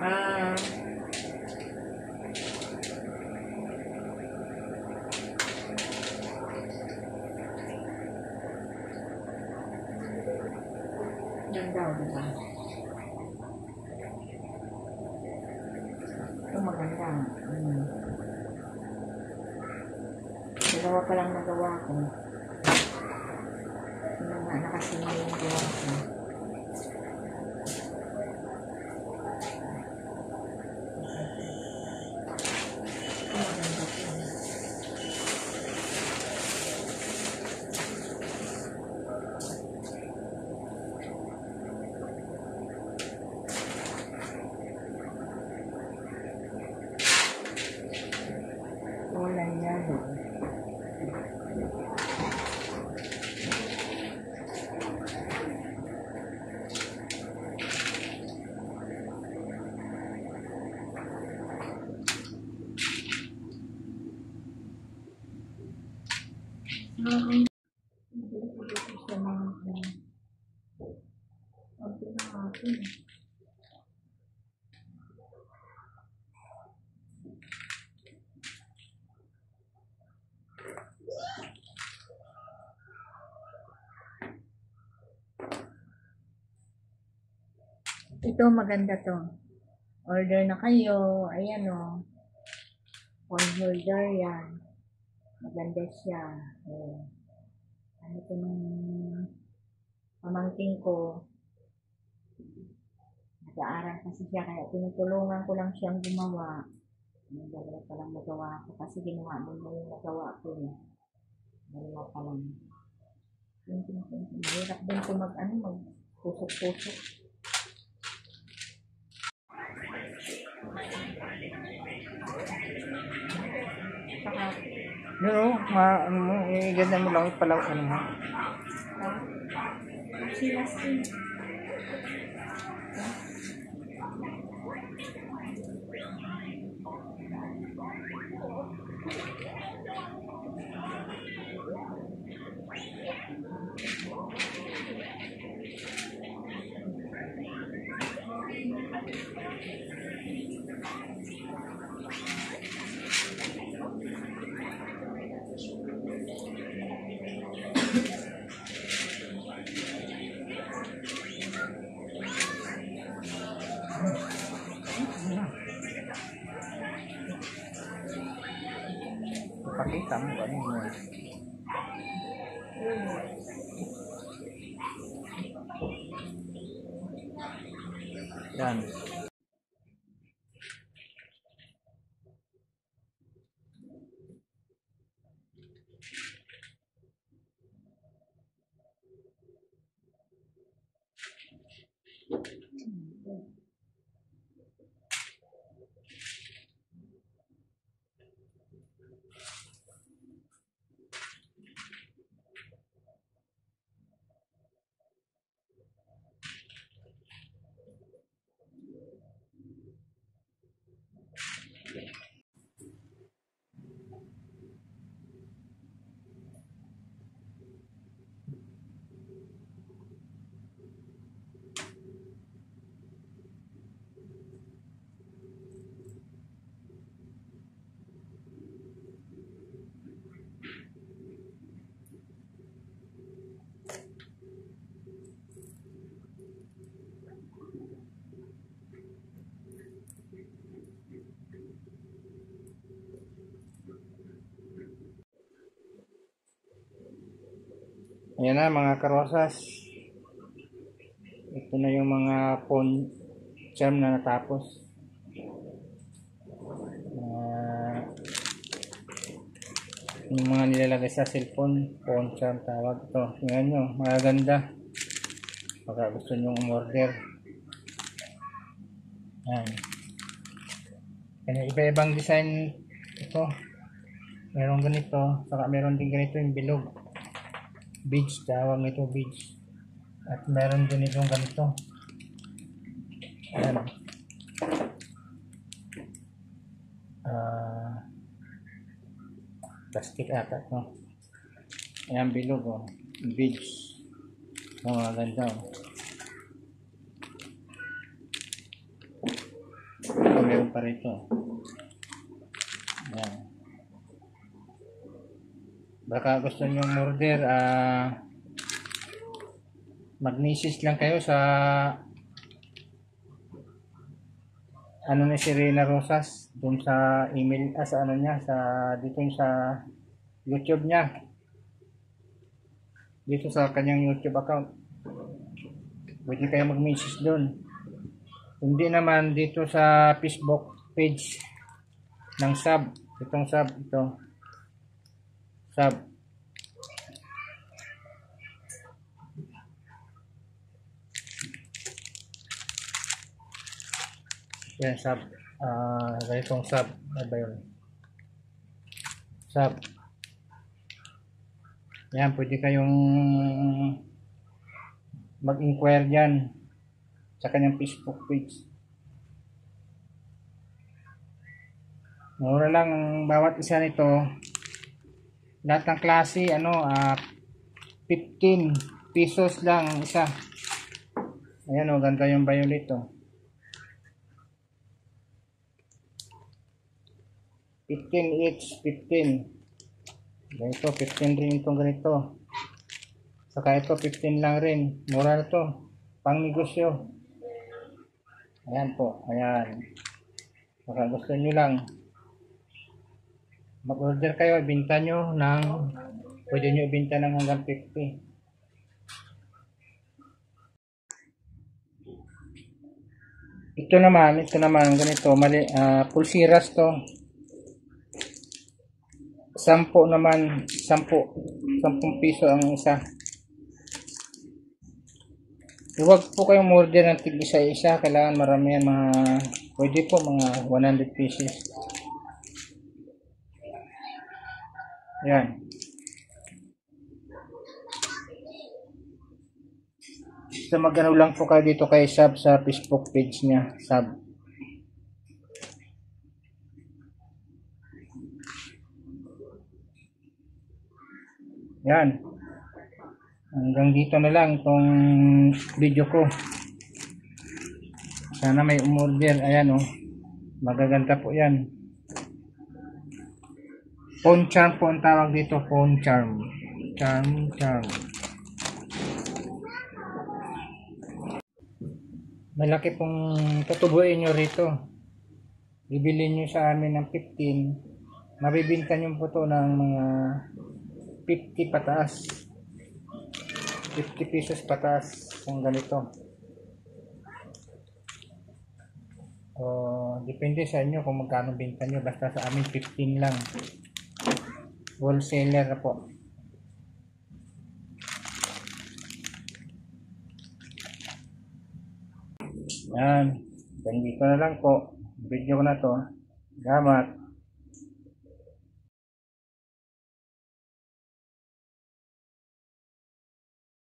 Ah, yan daw, diba? Ito maganda. Dalawa pa lang nagawa ko. Yung nga nakasimula yung gawa ko. Wala yalo. Ito maganda to. Order na kayo. Ayan o. Phone holder yan. Maganda siya. Ano ito nung pamangking ko. Nag-aaral kasi siya. Kaya tinutulungan ko lang siyang gumawa. Dalawa pa lang nagawa ko. Kasi ginawa mo yung nagawa ko. Dalawa pa lang. Mahirap din ko mag-pusok-pusok. Yun o, ganda mo lang pala ano mo. Silas-sin. Pakita mo ba mo? Yan. Ayan na mga karosas. Ito na yung mga phone charm na natapos. Yung mga nilalagay sa cellphone, phone charm tawag ito. Tingnan nyo, magaganda. Baka gusto nyo umorder. Ayan. Kaya iba-ibang design ito. Meron ganito, saka meron din ganito yung bilog. Beads, tawag nito beads. At meron din itong ganito. Ayan. Plastic ata ito. Ayan bilog oh. Beads. Mga ganda oh. pa rito. Ayan. Baka gusto nyo order, mag-message lang kayo sa ano ni Serena Rosas dun sa email, sa ano niya, sa dito sa YouTube niya, dito sa kanyang YouTube account. Pwede kayo mag-message dun. Hindi naman dito sa Facebook page ng sub. Itong sub, ito. Sub. Yan, sub. Ganitong sub. Ano ba yun? Sub. Yan, pwede kayong mag-inquire dyan sa kanyang Facebook page. Mura lang ang bawat isa nito. Lahat ng klase, 15 pesos lang ang isa. Ayan o, ganda yung violet o. 15 each, 15. Ganito, 15 rin itong ganito. Saka ito, 15 lang rin. Mura na to. Pang negosyo. Ayan po, ayan. Baka gusto nyo lang. Mag-order kayo, ibinta nyo ng, pwede nyo ibinta ng hanggang 50. Ito naman, ganito, pulsiras to. 10 naman, 10 piso ang isa. Huwag po kayong order ng tig isa-isa, kailangan marami yan, pwede po mga 100 pieces. Yan. So magano lang po kayo dito kay Sub sa Facebook page niya, Sub. Yan. Hanggang dito na lang itong video ko. Sana may umorder. Ayan o. Magaganda po yan. Phone charm po ang tawag dito. Phone charm. Charm. Malaki pong tutubuin nyo rito. Bibili nyo sa amin ng 15. Mabibinta nyo po to ng mga 50 pataas. 50 pesos pataas kung ganito. Depende sa inyo kung magkano binta nyo. Basta sa amin 15 lang. Wholesaler na po. Yan. Dito na lang po. Video ko na to. Salamat.